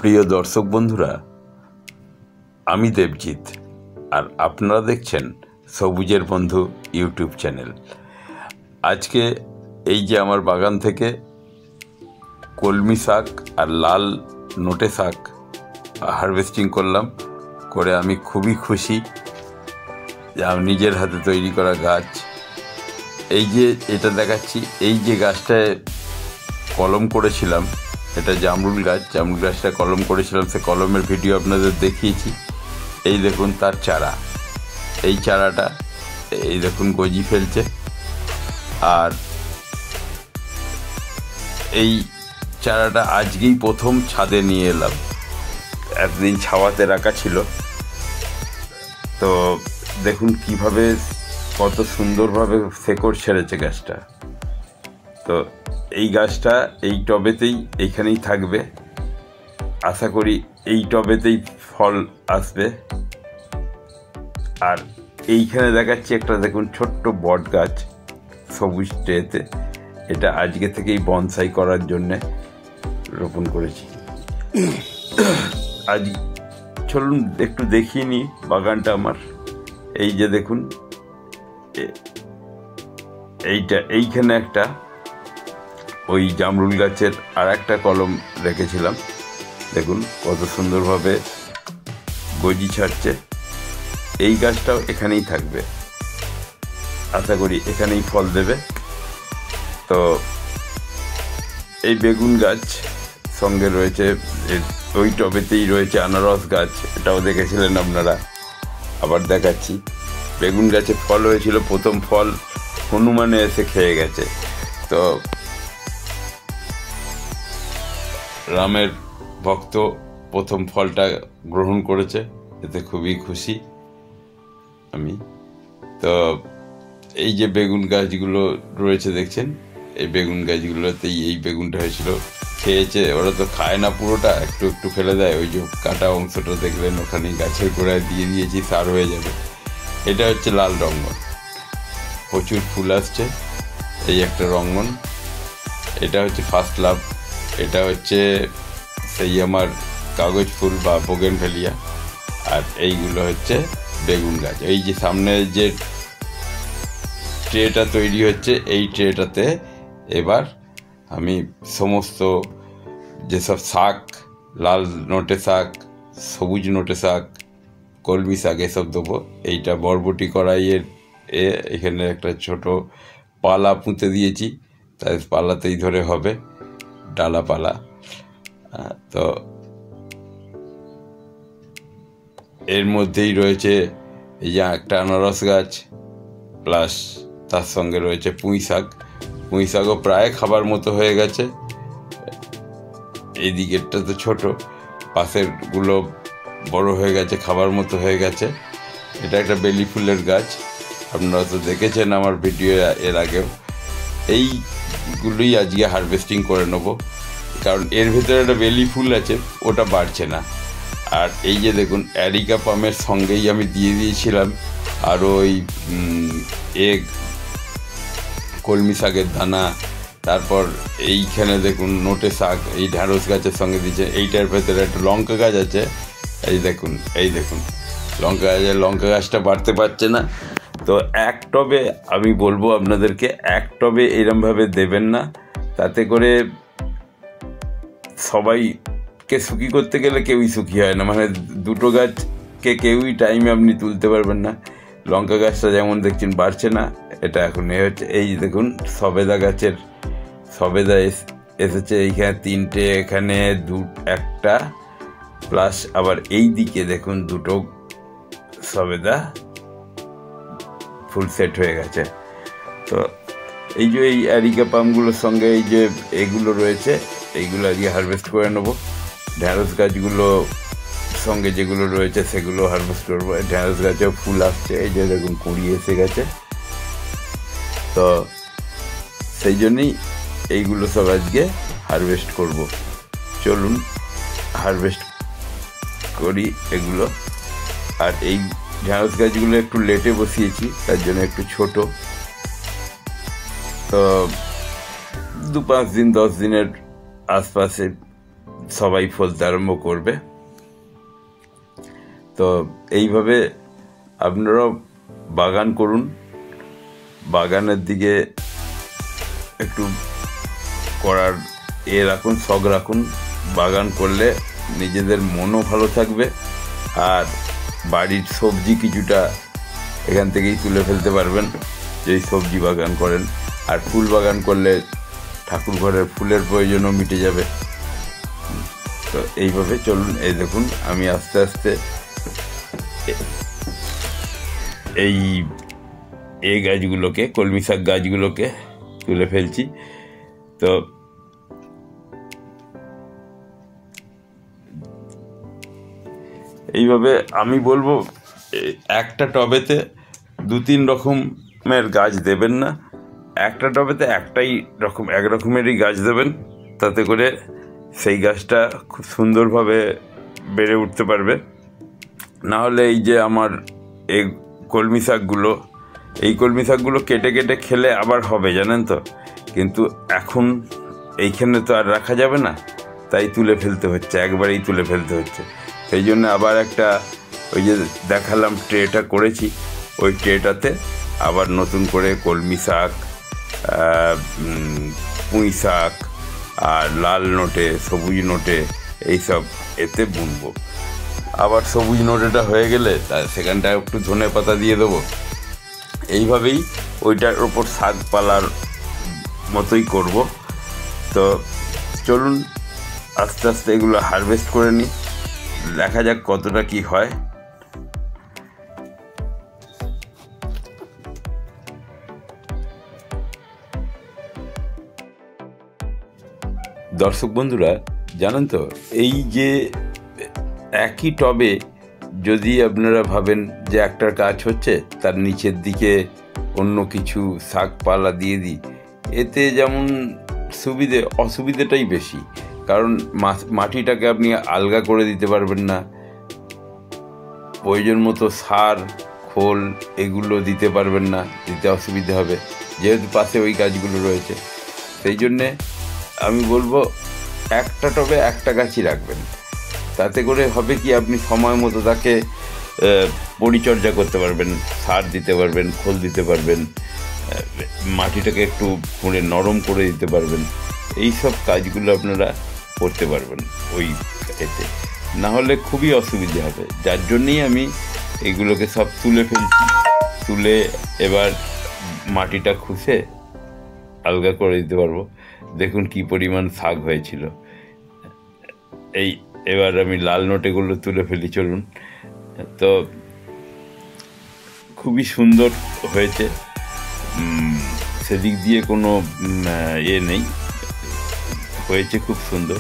প্রিয় দর্শক বন্ধুরা, আমি দেবজিৎ আর আপনারা দেখছেন সবুজের বন্ধু ইউটিউব চ্যানেল। আজকে এই যে আমার বাগান থেকে কলমি শাক আর লাল নোটে শাক হারভেস্টিং করলাম, করে আমি খুবই খুশি যে আমি নিজের হাতে তৈরি করা গাছ। এই যে এটা দেখাচ্ছি, এই যে গাছটায় কলম করেছিলাম, এটা জামরুল গাছটা কলম করেছিলাম, সে কলমের ভিডিও আপনাদের দেখিয়েছি। এই দেখুন তার চারা, এই চারাটা এই দেখুন গজি ফেলছে। আর এই চারাটা আজকেই প্রথম ছাদে নিয়ে এলাম, এতদিন ছাওয়াতে রাখা ছিল। তো দেখুন কিভাবে কত সুন্দরভাবে শেকড় ছেড়েছে গাছটা। তো এই গাছটা এই টবেতেই এইখানেই থাকবে, আশা করি এই টবেতেই ফল আসবে। আর এইখানে দেখাচ্ছি একটা, দেখুন ছোট্ট বট গাছ সবুজ ট্রেতে, এটা আজকে থেকেই বনসাই করার জন্যে রোপণ করেছি। আজ চলুন একটু দেখিয়ে নিই বাগানটা আমার। এই যে দেখুন এইখানে একটা ওই জামরুল গাছের আর একটা কলম রেখেছিলাম, দেখুন কত সুন্দরভাবে গজি ছাড়ছে। এই গাছটাও এখানেই থাকবে, আশা করি এখানেই ফল দেবে। তো এই বেগুন গাছ সঙ্গে রয়েছে, ওই টবেতেই রয়েছে আনারস গাছ, এটাও দেখেছিলেন আপনারা। আবার দেখাচ্ছি, বেগুন গাছে ফল হয়েছিল, প্রথম ফল হনুমানে এসে খেয়ে গেছে। তো রামের ভক্ত প্রথম ফলটা গ্রহণ করেছে, এতে খুবই খুশি আমি। তো এই যে বেগুন গাছগুলো রয়েছে দেখছেন, এই বেগুন গাছগুলোতেই এই বেগুনটা হয়েছিল, খেয়েছে। ওরা তো খায় না পুরোটা, একটু একটু ফেলে দেয়। ওই যে কাটা অংশটা দেখলেন, ওখানেই গাছের গোড়ায় দিয়ে দিয়েছি, সার হয়ে যাবে। এটা হচ্ছে লাল রঙ্গন, প্রচুর ফুল আসছে। এই একটা রঙ্গন, এটা হচ্ছে ফার্স্ট লাভ, এটা হচ্ছে সেই আমার কাগজ ফুল বা বোগেনভেলিয়া। আর এইগুলো হচ্ছে বেগুন গাছ। এই যে সামনে যে ট্রেটা তৈরি হচ্ছে, এই ট্রেটাতে এবার আমি সমস্ত যেসব শাক, লাল নোটে শাক, সবুজ নোটে শাক, কলমি শাক, এসব দেবো। এইটা বরবটি কড়াইয়ের এখানে একটা ছোট পালা পুঁতে দিয়েছি, তাই পালাতেই ধরে হবে, ডালাপালা। তো এর মধ্যেই রয়েছে এই যে একটা আনারস গাছ, প্লাস তার সঙ্গে রয়েছে পুঁই শাকও প্রায় খাবার মতো হয়ে গেছে। এই দিকেরটা তো ছোট, পাশের গুলো বড় হয়ে গেছে, খাবার মতো হয়ে গেছে। এটা একটা বেলি ফুলের গাছ, আপনারা তো দেখেছেন আমার ভিডিও এর আগেও। এইগুলোই আজকে হারভেস্টিং করে নেবো, কারণ এর ভেতরে একটা বেলি ফুল আছে, ওটা বাড়ছে না। আর এই যে দেখুন অ্যারিকা পামের সঙ্গেই আমি দিয়ে দিয়েছিলাম আর ওই কলমি শাকের দানা। তারপর এইখানে দেখুন নোটে শাক, এই ঢ্যাঁড়স গাছের সঙ্গে দিয়েছে। এইটার ভেতরে একটা লঙ্কা গাছ আছে, এই দেখুন লঙ্কা গাছটা বাড়তে পারছে না। তো এক টবে আমি বলবো আপনাদেরকে, এক টবে এরমভাবে দেবেন না, তাতে করে সবাইকে সুখী করতে গেলে কেউই সুখী হয় না। মানে দুটো গাছকে কেউই টাইমে আপনি তুলতে পারবেন না। লঙ্কা গাছটা যেমন দেখছেন বাড়ছে না, এটা এখন হচ্ছে। এই দেখুন সবেদা গাছের সবেদা এসেছে, এইখানে তিনটে, এখানে একটা, প্লাস আবার এই দিকে দেখুন দুটো সবেদা ফুল সেট হয়ে গেছে। তো এই যে এই অ্যারিকা পামগুলোর সঙ্গে এই যে এগুলো রয়েছে, এইগুলো আজকে হারভেস্ট করে নেবো। ঢ্যাঁড়স গাছগুলো সঙ্গে যেগুলো রয়েছে সেগুলো হারভেস্ট করবো। ঢ্যাঁড়স গাছেও ফুল আসছে, এই যে দেখুন কুঁড়ি এসে গেছে। তো সেই জন্যই এইগুলো সব আজকে হারভেস্ট করব। চলুন হারভেস্ট করি এগুলো। আর এই ঢ্যাঁড়স গাছগুলো একটু লেটে বসিয়েছি, তার জন্য একটু ছোট। তো 2-5 দিন 10 দিনের আশপাশে সবাই ফলতে আরম্ভ করবে। তো এইভাবে আপনারাও বাগান করুন, বাগানের দিকে একটু করার রাখুন, শখ রাখুন। বাগান করলে নিজেদের মনও ভালো থাকবে, আর বাড়ির সবজি কিছুটা এখান থেকেই তুলে ফেলতে পারবেন যদি সবজি বাগান করেন। আর ফুল বাগান করলে ঠাকুর ঘরের ফুলের প্রয়োজনও মিটে যাবে। তো এইভাবে চলুন। এই দেখুন, আমি আস্তে আস্তে এই গাছগুলোকে, কলমি শাক গাছগুলোকে তুলে ফেলছি। তো এইভাবে আমি বলবো, একটা টবেতে 2-3 রকমের গাছ দেবেন না, একটা টবেতে এক রকমেরই গাছ দেবেন, তাতে করে সেই গাছটা খুব সুন্দরভাবে বেড়ে উঠতে পারবে। না হলে এই যে আমার এই কলমি শাকগুলো কেটে কেটে খেলে আবার হবে, জানেন তো, কিন্তু এখন এইখানে তো আর রাখা যাবে না, তাই তুলে ফেলতে হচ্ছে, একবারেই তুলে ফেলতে হচ্ছে। সেই জন্য আবার একটা ওই যে দেখালাম ট্রেটা করেছি, ওই ট্রেটাতে আবার নতুন করে কলমি শাক, পুঁই শাক আর লাল নোটে, সবুজ নোটে এইসব এতে বুনবো। আবার সবুজ নোটেটা হয়ে গেলে সেখানটায় একটু ধনে পাতা দিয়ে দেবো। এইভাবেই ওইটার ওপর শাক পালার মতোই করব। তো চলুন আস্তে আস্তে এগুলো হারভেস্ট করে নিই, দেখা যাক কতটা কি হয়। দর্শক বন্ধুরা, জানেন তো, এই যে একই টবে যদি আপনারা ভাবেন যে একটা গাছ হচ্ছে, তার নিচের দিকে অন্য কিছু শাকপালা দিয়ে দিই, এতে যেমন সুবিধে, অসুবিধাটাই বেশি। কারণ মাটিটাকে আপনি আলগা করে দিতে পারবেন না, প্রয়োজন মতো সার খোল এগুলো দিতে পারবেন না, দিতে অসুবিধা হবে, যেহেতু পাশে ওই গাছগুলো রয়েছে। সেই জন্যে আমি বলবো একটা টবে একটা গাছই রাখবেন। তাতে করে হবে কি, আপনি সময় মতো তাকে পরিচর্যা করতে পারবেন, সার দিতে পারবেন, খোল দিতে পারবেন, মাটিটাকে একটু খুঁড়ে নরম করে দিতে পারবেন। এই সব কাজগুলো আপনারা করতে পারবেন ওই এতে, না হলে খুবই অসুবিধা হবে। যার জন্যেই আমি এগুলোকে সব তুলে ফেলছি, তুলে এবার মাটিটা খুঁজে আলগা করে দিতে পারবো। দেখুন কি পরিমাণ শাক হয়েছিল। এবার আমি লাল নোটেগুলো তুলে ফেলি, চলুন। তো খুবই সুন্দর হয়েছে, সেদিক দিয়ে কোনো নেই, হয়েছে খুব সুন্দর।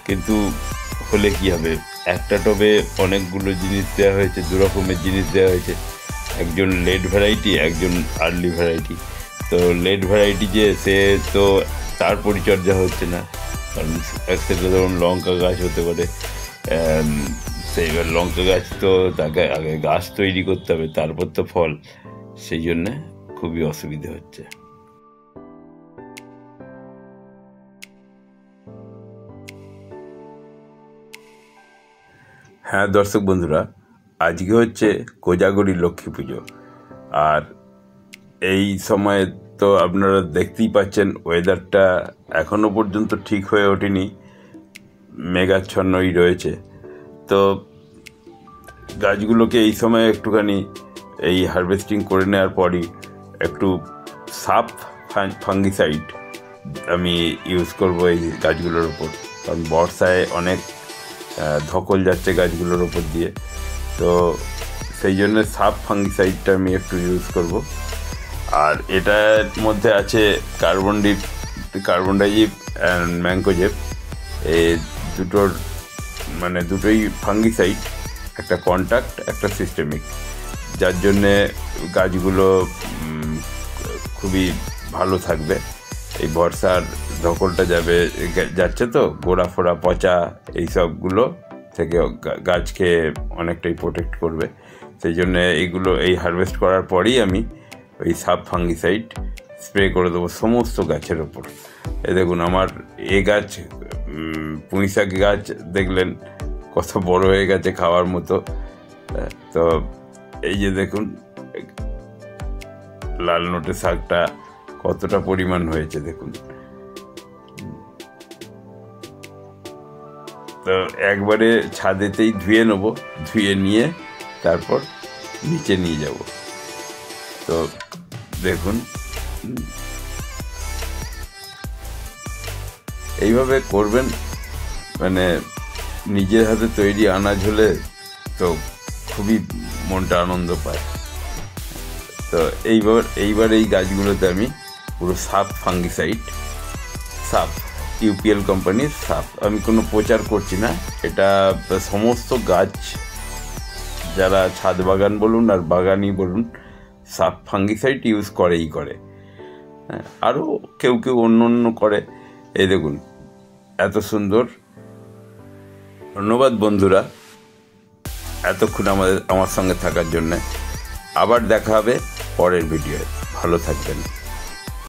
কিন্তু হলে কি হবে, একটা টবে অনেকগুলো জিনিস দেওয়া হয়েছে, 2 রকমের জিনিস দেওয়া হয়েছে, একজন লেট ভ্যারাইটি, একজন আর্লি ভ্যারাইটি। তো লেট ভ্যারাইটি যে, সে তো তার পরিচর্যা হচ্ছে না, কারণ একসাথে ধরুন লঙ্কা গাছ হতে পারে, সেইবার লঙ্কা গাছ তো তাকে আগে গাছ তৈরি করতে হবে, তারপর তো ফল, সেই জন্যে খুবই অসুবিধা হচ্ছে। হ্যাঁ দর্শক বন্ধুরা, আজকে হচ্ছে কোজাগরী লক্ষ্মী পুজো, আর এই সময়ে তো আপনারা দেখতেই পাচ্ছেন ওয়েদারটা এখনও পর্যন্ত ঠিক হয়ে ওঠেনি, মেঘাচ্ছন্নই রয়েছে। তো গাছগুলোকে এই সময় একটুখানি এই হারভেস্টিং করে নেওয়ার পরই একটু সাপ ফাঙ্গিসাইড আমি ইউজ করব এই গাছগুলোর ওপর, কারণ বর্ষায় অনেক ধকল যাচ্ছে গাছগুলোর ওপর দিয়ে। তো সেই জন্য সাপ ফাঙ্গিসাইডটা আমি একটু ইউজ করব। আর এটার মধ্যে আছে কার্বনডাইজিপ অ্যান্ড ম্যাঙ্কোজেব, এই দুটোই ফাঙ্গিসাইড, একটা কন্ট্যাক্ট, একটা সিস্টেমিক, যার জন্যে গাছগুলো খুবই ভালো থাকবে। এই বর্ষার ধকলটা যাচ্ছে তো, গোড়া ফোড়া পচা এইসবগুলো থেকে গাছকে অনেকটাই প্রোটেক্ট করবে। সেই জন্যে এই হারভেস্ট করার পরেই আমি ওই সাব ফাঙ্গিসাইড স্প্রে করে দেবো সমস্ত গাছের ওপর। এই দেখুন আমার এ গাছ, পুঁইশাক গাছ দেখলেন কত বড় হয়ে গেছে খাওয়ার মতো। তো এই যে দেখুন লাল নোটে শাকটা কতটা পরিমাণ হয়েছে দেখুন। তো একবারে ছাদেতেই ধুয়ে নেবো, ধুয়ে নিয়ে তারপর নিচে নিয়ে যাব। তো দেখুন এইভাবে করবেন, মানে নিজের হাতে তৈরি আনাজ হলে তো খুবই মনটা আনন্দ পায়। তো এইবার এই গাছগুলোতে আমি পুরো সাপ ফাঙ্গিসাইড, সাপ ইউপিএল কোম্পানির সাপ, আমি কোনো প্রচার করছি না, এটা সমস্ত গাছ যারা ছাদ বাগান বলুন আর বাগানই বলুন সাপ ফাঙ্গিসাইড ইউজ করে। হ্যাঁ, আরও কেউ অন্য করে। এই দেখুন এত সুন্দর। ধন্যবাদ বন্ধুরা এতক্ষণ আমার সঙ্গে থাকার জন্যে। আবার দেখা হবে পরের ভিডিওয়। ভালো থাকবেন।